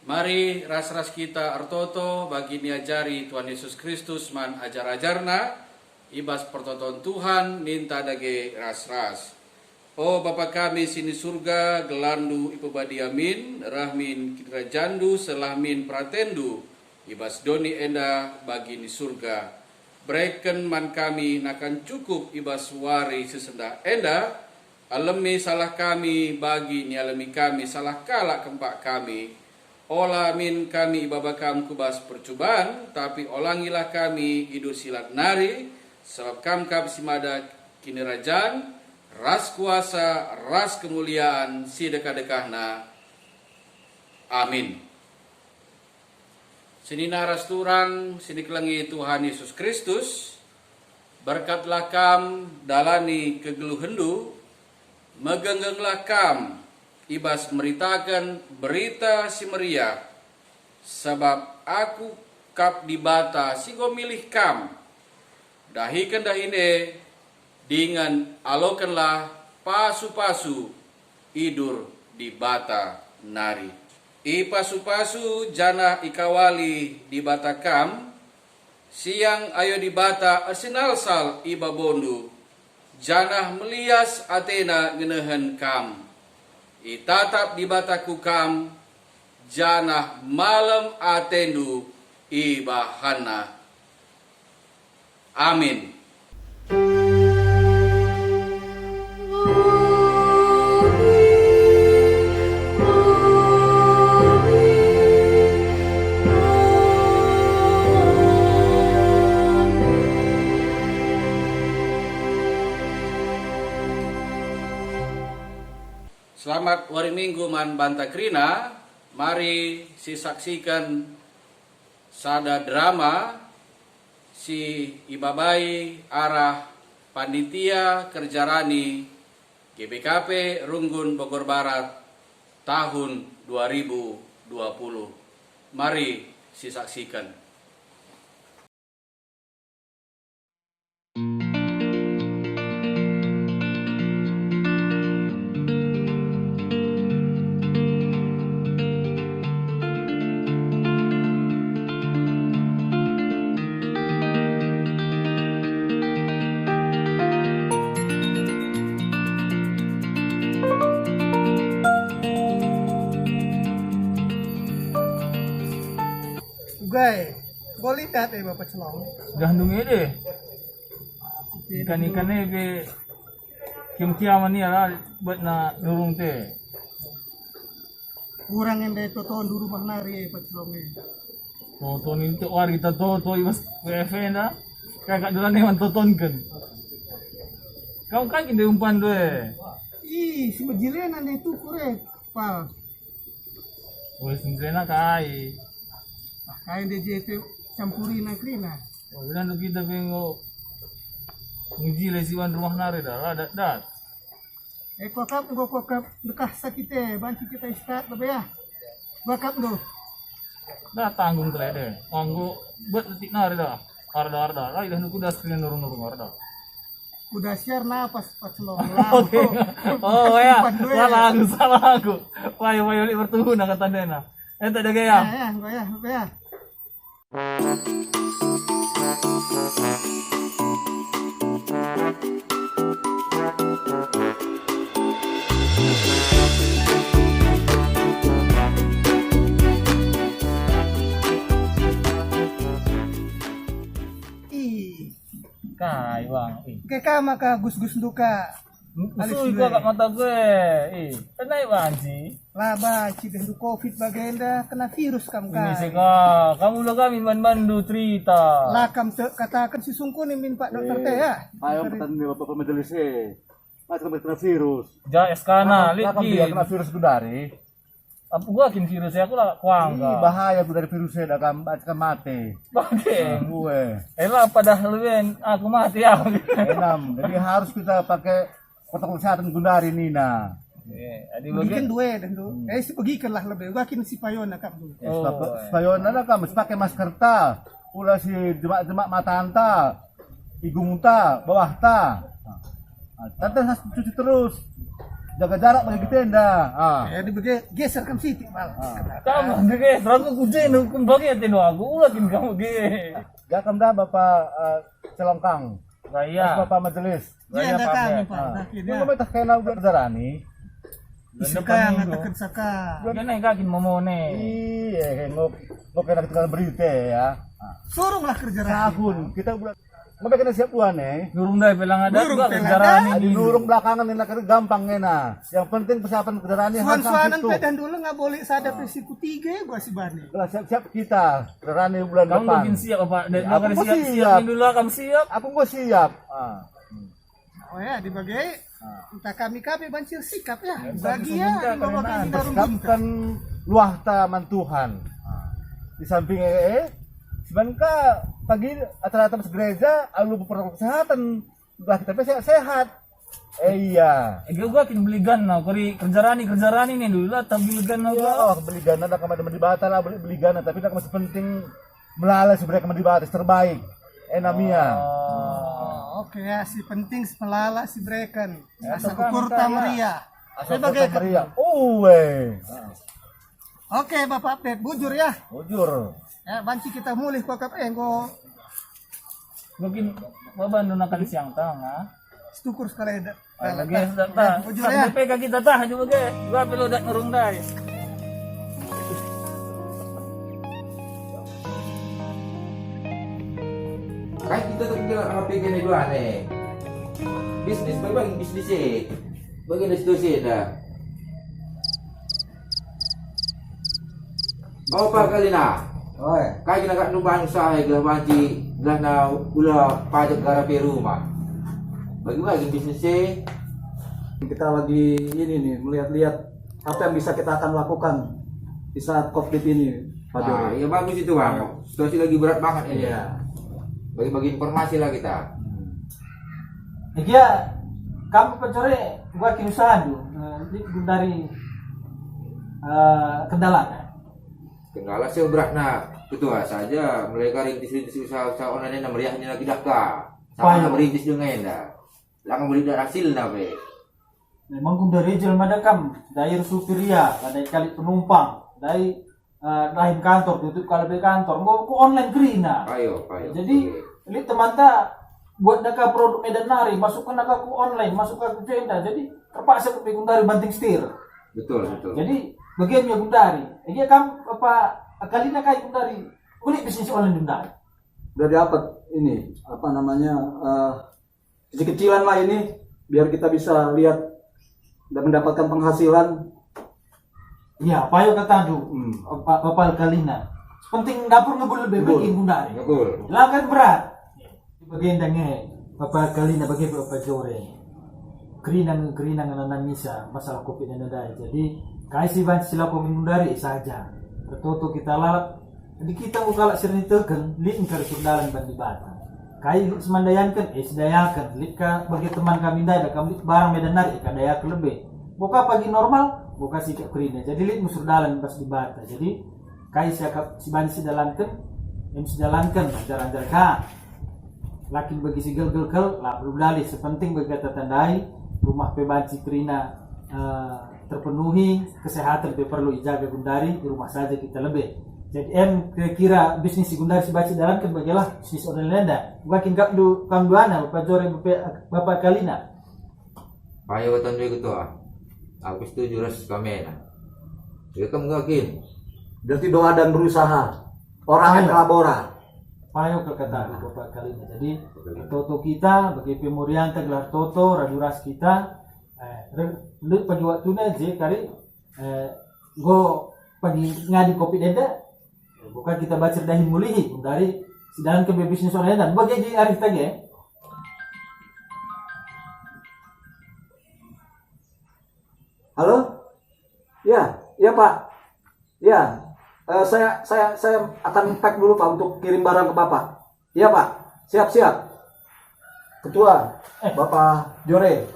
Mari ras-ras kita artoto bagi niajari Tuhan Yesus Kristus man ajar-ajarna ibas pertoton Tuhan ninta dage ras-ras. O Bapa kami sini surga gelandu ipebadi amin rahmin kira jandu selahmin pratendu ibas doni enda bagi ni surga. Breken man kami nakan cukup ibas wari sesenda enda alemi salah kami bagi ni alemi kami salah kalak kempak kami. Olah min kami ibabakam kubas percubaan, tapi olangilah kami hidup silat nari, sebab kam simada kini rajaan, ras kuasa, ras kemuliaan, si dekah-dekahna. Amin. Sini naras turang, sini kelengi Tuhan Yesus Kristus, berkatlah kam dalani kegeluh hendu, megenggenglah kam, ibas meritakan berita si meriah, sebab aku kap di bata si go milih kam. Dahikan dahine dengan alokanlah pasu-pasu idur di bata nari. I pasu-pasu jana ikawali di bata kam, siang ayo di bata arsinalsal iba bondu, janah melias Athena ngenehen kam. Itatap di bataku kam, janah malam atendu ibahana. Amin. Selamat hari Minggu man Banta Krina. Mari sisaksikan sada drama si ibabai arah panitia kerjarani GBKP Runggun Bogor Barat tahun 2020. Mari sisaksikan. Gai, boleh lihat Bapak Celong. Gandung ini. Ikan-ikannya be kiam-kiaman ni lah buat na durung teh. Kurang yang dari toton dulu mahnari Pak Celong. Toton itu war kita toto ibas WF na. Kakak dulu ni man toton kan. Kau kan kita umpan tu Ih, si Bajile nanti itu korek, Pak. Wes sendiri kai. Kain DJT campuri nakrina. Oh, bilang tu kita pengo nguji lesiwan rumah nari dah, dah. Kokap dekah sakit banci kita istirahat lebih ya. Bakap do. Dah tanggung tu deh. Anggo buat letik nari dah. Arda. Lah dah nuku dah sekalian nurung arda. Udah siar napas Pak Celong. Oke. Oh ya, salah aku. Wayo ni bertemu nak kata dia na. Tak ada gaya. Ya. Kai bang. Keka maka gus-gus duka. Musuh juga kat mata gue. Tenai bang sih. Laba cik du covid bagenda kena virus kamu Ini kan. seka, kamu lah kami mandu cerita. Lah kamu katakan si sungku nih min Pak Dokter teh ya. Ayo kita nih Bapak majelis Mas kena virus. Ja eskana, lihat Dia kena virus Gundari. Apa gua kin virusnya aku lah kuang. Bahaya Gundari virusnya dah kan mati. Pakai. Gue. Elah padahal ben aku mati ya. Enam. Jadi harus kita pakai protokol kesehatan Gundari Nina. Adi Bagikan dua dan tu. Si bagikan lah lebih. Bakin si payon nak tu. Supaya nana kamu pakai masker ta. Ulah si jemak mata anta. Hidung ta, bawah ta. Tante harus cuci terus. Jaga jarak bagi tenda. Di bagi geser kamu siti mal. Kamu ge, serangku kujen hukum bagi tendo aku ulakin kamu ge. Jakam dah Bapak Celongkang. Raya. Bapak majelis. Dia ada kami Pak. Ini kami tak kenal buat darani. Suka yang ngatakan saka. Kena kakin momone. Iya, ngok kena ketinggalan berita ya. Surunglah kerja rakyat. Tahun kita bulan mau kena siap buan Nurung dah pelang ada Nurung juga pelang kendaraan Di ini. nurung belakangan ini gampang ngena. Yang penting persiapan kendaraan ini harus Suan-suanan itu. pedan dulu nggak boleh sadap risiko 3 gua si Bani. Kalau siap-siap kita kendaraan ini bulan Kamu depan. bikin siap apa? Dan Ya, aku siap siap. siapin dulu kamu siap. Aku mau siap. Oh ya dibagi entah kami bancir sikap ya. Bagi minta ya di bawah kami darum Persiapkan luah taman Tuhan. Di samping sebenarnya pagi acara-acara masuk gereja, lalu protokol kesehatan, udah kita sehat. Iya. Gua akan beli gun nah, kori kerjarani nih dulu lah, tapi beli gun Oh, beli gana nak kemana di bata lah, beli gana, tapi nak masih penting melala sebenarnya kemana di bata terbaik. Namia. Oke ya si penting pelala si brekan. Asa tekan, ukur tekan, tamaria. Sebagai Maria. Oke Bapak update bujur ya. Bujur. Ya banci kita mulih kokap engko mungkin baban doon akan siang tang ha. stukur sekali ada. Lagi tak. Bujur ya. Sampai kaki kita tah juga ge. Gua perlu dak nurung dai. Kan kita tu bilang HP kena dua ni. Bisnis bagi bisnis bagi situasi dah. Apa kali nak? Oi. Kai kena kat nuban usaha ke banci dah na ulah pajak gara Peru mah. Bagi bisnis Kita lagi ini nih melihat-lihat apa yang bisa kita akan lakukan di saat COVID ini, Pak Jori. ya bagus itu bang. Situasi lagi berat banget ini. Iya. Bagi informasi lah kita. Iya, kamu pencuri buat usaha dulu dari kendala. Kendala saya berat nak. Ketua saja mereka rintis usaha online na meriahnya lagi dah ka. Sama merintis dengan dah. Lang beli dah hasil na be. Memang kum dari jalan madakam, dari supiria, dari kali penumpang, dari rahim kantor tutup kalau di kantor, gua online kerina. Ayo. Jadi ini teman tak buat daka produk Medan Nari, masukkan daka ku online, masukkan ke Jenda. Jadi terpaksa ke Gundari banting setir. Betul. Jadi bagiannya Gundari. Jadi kamu apa kali nak kai Gundari kulit bisnis online Hyundai. Udah dapat ini apa namanya kecil-kecilan lah ini biar kita bisa lihat dan mendapatkan penghasilan. Iya, payo kata du, Bapak Kalina. Penting dapur ngebul lebih Ngebul. bikin Hyundai. Betul. Lakan berat. Bagian denge Bapak Kalina bagi Bapak Jore. Kerinang nananisa masalah Covid dan ada. Jadi kasih banci sila pemindari saja. Ketutup kita lalap. Jadi kita kalau sering tekan, lihat ingkar surdalan bandi bata. Kai semandayankan, sedayakan. Lihat bagi teman kami dah, kami barang medan nari, kadayakan lebih. Buka pagi normal, buka sikap kerina. Jadi lihat musurdalan pas di bata. Jadi kai si banci dalankan, yang sedalankan, jalan-jalan kah. Lakin bagi si gel-gel, lah belum dalih. Sepenting bagi kata tandai, rumah pebanci kerina terpenuhi, kesehatan perlu dijaga gundari, di rumah saja kita lebih. Jadi kira bisnis Gundari si baca dalam kan bagilah bisnis online lenda. Bukan kap du kamduana Bapak Jore Bapak Kalina. Payo kata dia gitu ah. Aku setuju ras kami nah. Dia kan mungkin. Berarti doa dan berusaha. Orang yang kolabora. Payo kata Bapak Kalina. Jadi toto kita bagi pemurian gelar toto raduras kita lu pagi waktu aja kali go pagi ngadi kopi denda. Bukan kita baca dahi mulihi dari sedang ke bisnis online dan bagi di arif tadi. Halo? Ya, iya Pak. Ya, saya akan pack dulu Pak untuk kirim barang ke Bapak. Iya Pak, siap. Ketua, Bapak Jore,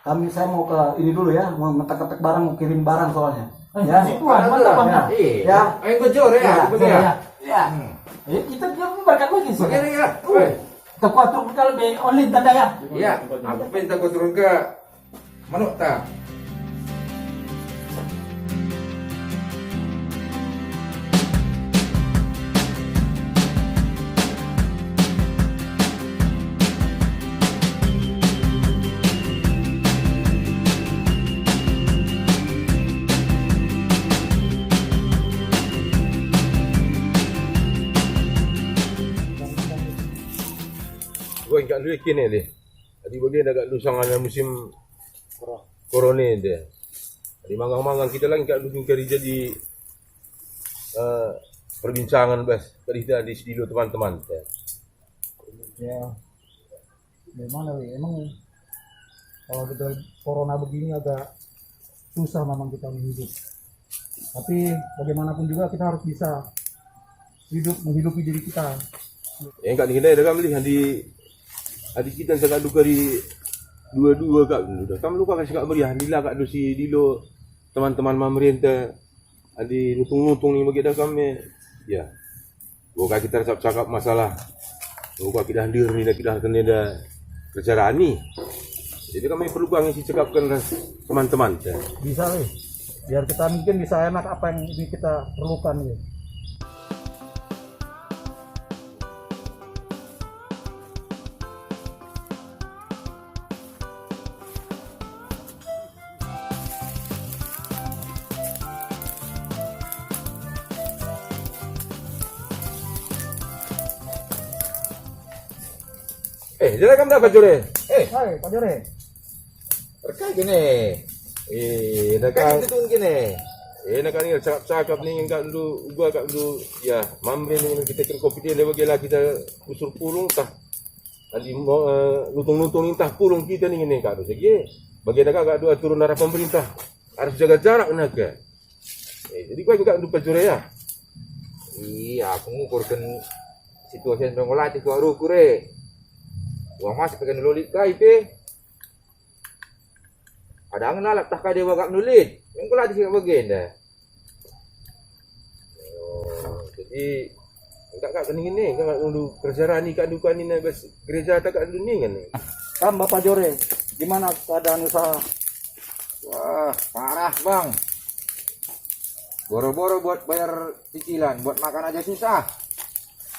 saya mau ke ini dulu ya, mau ngetek-ngetek barang, mau kirim barang soalnya. Ya, mantap. Iya. Ayo kejor ya. Ya. Kita jangan berkat lagi sih. Begini ya. Kita kuatur kalau be online tanda ya. Iya. Aku minta kau turun ke manuk tak. Gua ingat dulu kini deh. Tadi bagian agak lusangan musim corona deh. Di manggang-manggang kita lagi kat dulu kari jadi perbincangan bes. Kita di studio teman-teman. Ya, memang kalau kita corona begini agak susah memang kita hidup. Tapi bagaimanapun juga kita harus bisa menghidupi diri kita. Yang kat kita dah kami lihat di adik kita sangat duka di dua kat dulu. Kami lupa kan sangat meriah. Dila kat dosi dilo teman-teman pemerintah adi nutung-nutung ni bagi dah kami. Ya. Bukan kita cakap masalah. Bukan kita hadir ni dah kita kena dah kerjaan ni. Jadi kami perlu kami cakapkan teman-teman. Bisa biar kita mungkin bisa enak apa yang ini kita perlukan ya. Jadi kamu dapat Jore? Hai Pak Jore. Terkait gini. Nak Kan itu gini. nak ni cakap ni kat dulu, gua kat dulu ya, mamre ni kita kena kopi dia bagilah kita usur pulung tah. Tadi lutung-lutung ni tah pulung kita ni kat dulu. Jadi bagi kat dulu turun arah pemerintah. Harus jaga jarak nak. Jadi gua juga dulu Jore ya. Iya, aku ngukurkan situasi yang ngolah itu baru kure. Uang masih pakai nulit kai pe. Ada angin alat tak kaya dia bagak nulit. Yang ngolah di sini bagian dah. Jadi kat kening ni kan dulu kerjaan ni kat dukan ni nak gereja tak kat dulu ni kan. Kam Bapak Jore, gimana keadaan usaha? Wah, parah bang. Boro-boro buat bayar cicilan, buat makan aja susah.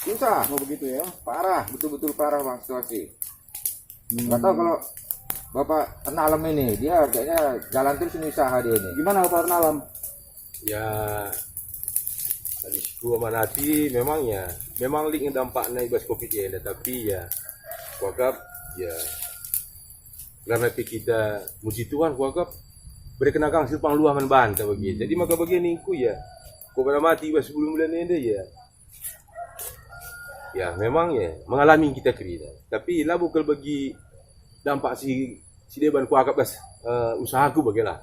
Susah. Oh begitu ya. Parah, betul-betul parah bang situasi. Nggak tahu kalau Bapak Penalam ini, dia kayaknya jalan terus ini usaha dia ini. Gimana Bapak Penalam? Ya Tadi siku amanati memang lik dampaknya ibas covid ya, tapi ya kuagap ya karena kita muji Tuhan kuagap berkenakan silpang luah membantah bagi. Jadi maka bagian ku ya kau pada mati ibas sebelum bulan ini ya memang ya mengalami kita kerja. Tapi lah bukan bagi dampak si deban kuagap bas usahaku bagilah.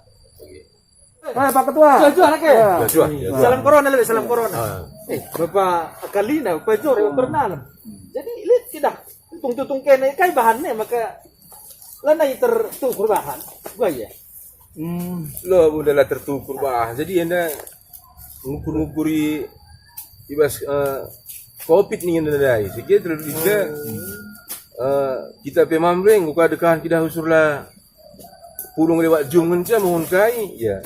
Pak Ketua. Jujur anaknya. Ya. Salam corona lebih, salam corona. Bapak Kalina, Bapak Jore, pernah. Jadi lihat tidak tutung kene kai bahannya maka lanai tertukur bahan. Gua ya. Lo udahlah tertukur bah. Jadi anda ngukur-ngukuri ibas covid ni anda dai. Sikit terus kita pemamreng buka dekan kita usurlah pulung lewat jung mencam mohon kai ya.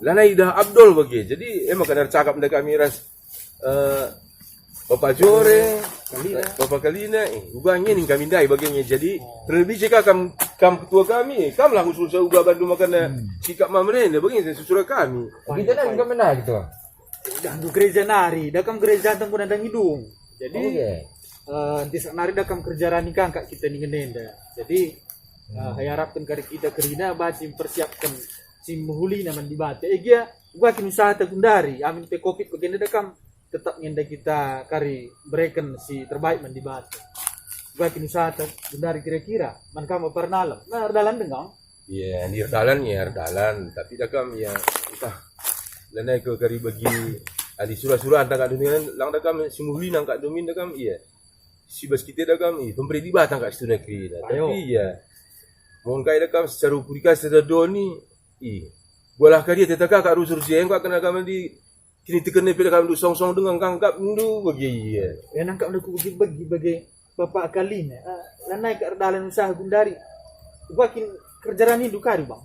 Lanai dah Abdul bagi. Jadi emang kena cakap dengan kami ras Bapak Jore, Bapak Kalina, ubahnya ni kami dai baginya. Jadi terlebih jika kam ketua kami, kam lah usul saya ubah Bandung makana sikap mamren baginya susul kami. Kita nak enggak benar gitu. Dah gereja nari, dah kam gereja tang pun ada hidung. Jadi di nari dah kam kerja rani kan kak kita ni ngenenda. Jadi harapkan kari kita kerina baca persiapkan si muhuli naman di bate. Egia gua kin usaha tekundari amin pe covid begini dah kam tetap ngenda kita kari berikan si terbaik man di bate. Gua kin usaha tekundari kira-kira man kam pernalam. Nah dalan dengang. Ya, ni erdalan tapi dah kam ya entah lanai ke kari bagi di surah-surah antang kat dunia lang dah kam si muhuli nang kat domin dah kam iya. Si bas kita dah kam pemberi di batang kat situ negeri dah. Tapi ya mohon kai dah kam secara purika secara doni bolah kali tetaka kat rusur siang kau kena kami di kini tekan ni pada kami song-song dengan kangkap ndu bagi ya. Ya nangkap aku bagi Bapak Kalina. Lanai ke dalam usaha gundari. Bakin kerjaan ini dukari bang.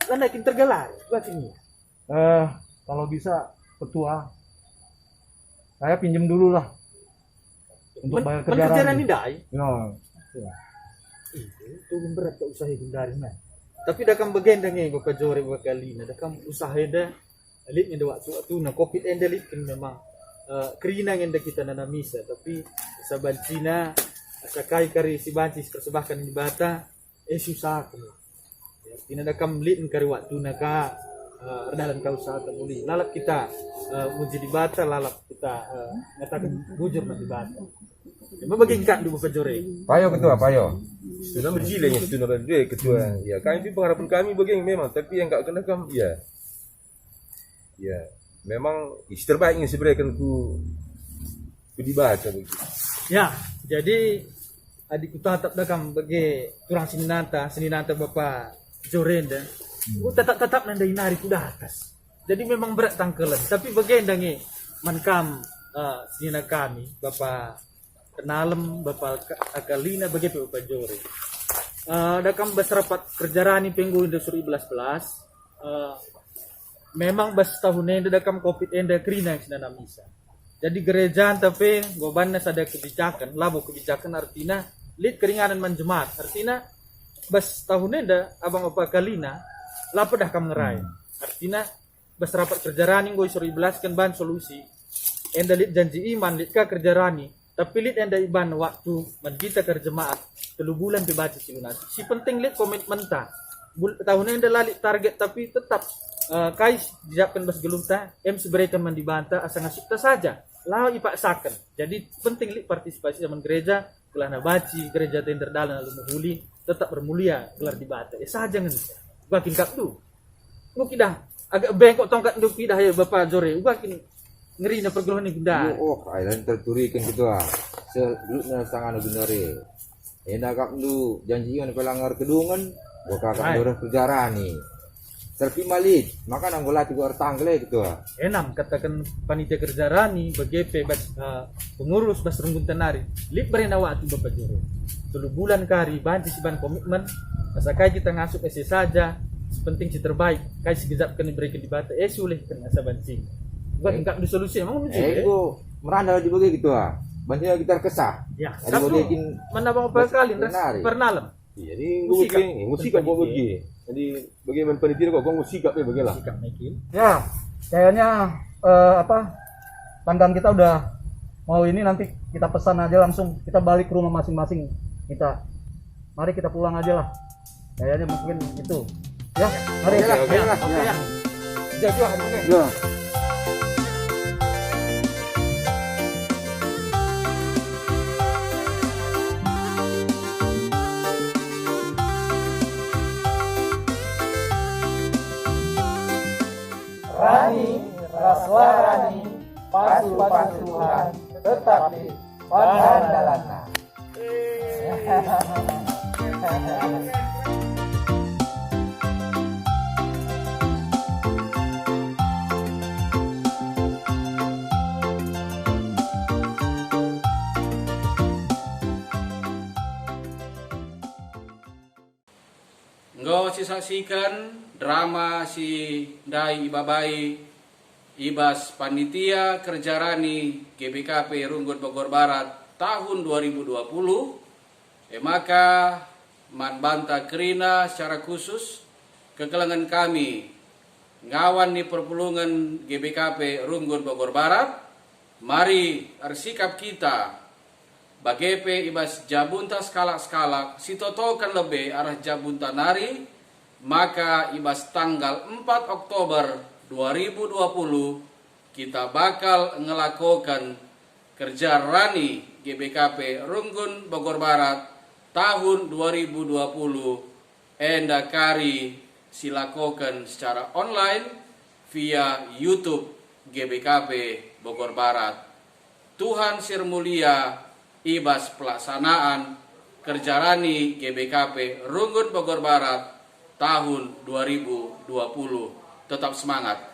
Lanai kin tergelar. Bakin ni. Kalau bisa Ketua, saya pinjam dulu lah untuk bayar kerjaan ini dai. No. Itu berat ke usaha gundari man. Tapi dah kam bagendang Bapak Jore Bapak Kalina. Dah kam usaha dah. Lit dah waktu na covid enda lit kan memang kerina yang dah kita nana misa. Tapi saban Cina sakai kari si banci persebahkan di bata susah kan. Tina dah kam lit kari waktu na ka dalam kau usaha temuli. Lalap kita muji di bata lalap kita ngatakan bujur di bata. Memang bagi kat dulu Bapak Jore. Payo Ketua, payo. Sudah berjilanya itu nak dia ketua. Ya, kami itu pengharapan kami bagi memang tapi yang tak kena kam ya. Ya, memang terbaiknya sebenarnya kan ku dibaca begitu. Ya, jadi adik kita tetap dakam bagi kurang seninata Bapak Jorenda. Tetap nandai nari kuda atas. Jadi memang berat tangkelan. Tapi bagian mankam senina kami Bapak Kenalem Bapak Kalina begitu Bapak Jore. Dakam basrapat kerjarani penggu inda suri 11 memang bas tahun ini dakam covid enda krina yang misa. Jadi gereja tapi gobannya ada kebijakan, labo kebijakan artinya lid keringanan menjemaat. Artinya bas tahun ini abang Bapak Kalina lapa dah kam ngerai. Artinya bas rapat kerjarani ngoi suri 11 kan ban solusi. Enda lid janji iman lid ka kerjarani. Tapi lid enda iban waktu kita kerjemaat 3 bulan dibaca silunasi. Si penting lid komitmen ta. Tahun ini adalah target tapi tetap kais dijapkan bas gelungta seberikan mandibanta asa ngasukta saja. Lalu ipaksakan. Jadi penting lid partisipasi zaman gereja kelana baci gereja tender dalan lalu menghuli tetap bermulia gelar dibata. Saja ngan. Bakin kap tu. Mungkin dah agak bengkok tongkat ndu pidah ya Bapak Jore. Bakin ngeri na perguluhan ni gunda. Ailan terturikan gitu Selutnya sangat gendari. Enda kap ndu janjian pelanggar kedungan, gua kakak dorong kerjarani. Tapi malit, maka nanggola 3 orang tanggle gitu. Enam katakan panitia kerjarani BGP bas pengurus bas runggun tenari. Lip berena waktu Bapak Jore. 3 bulan kari banci siban komitmen. Pasakai kita ngasup saja. Penting si terbaik. Kai segejap kan diberikan di bata. Sulit kan asa banci. Bukan enggak disolusi emang mesti. Ego meranda di bagi gitu banyak kita kesah. Ya. Ada bagian mana bang Bapak kali pernalam. Jadi musik apa bagi? Jadi bagaimana penitir kok sikap ya bagaimana? Sikap Michael. Ya, kayaknya tanggal kita udah mau ini, nanti kita pesan aja langsung, kita balik ke rumah masing-masing. Mari kita pulang aja lah. Kayaknya mungkin itu. Ya, mari. Oke lah. Ya. Rani, Raswarani, Pasu-pasuhan, tetapi pandandalanna. Nggo si saksikan drama si Dai Ibabai Ibas Panitia Kerjarani GBKP Runggun Bogor Barat tahun 2020. Maka man banta kerina secara khusus kekelangan kami ngawan ni perpulungan GBKP Runggun Bogor Barat. Mari arsikap kita bagepe ibas jabunta skalak-skalak sitotokan lebih arah jabunta nari, maka ibas tanggal 4 Oktober 2020 kita bakal ngelakukan kerja rani GBKP Runggun Bogor Barat tahun 2020 endakari silakokan secara online via YouTube GBKP Bogor Barat. Tuhan Sir Mulia ibas pelaksanaan kerjarani GBKP Runggun Bogor Barat tahun 2020. Tetap semangat.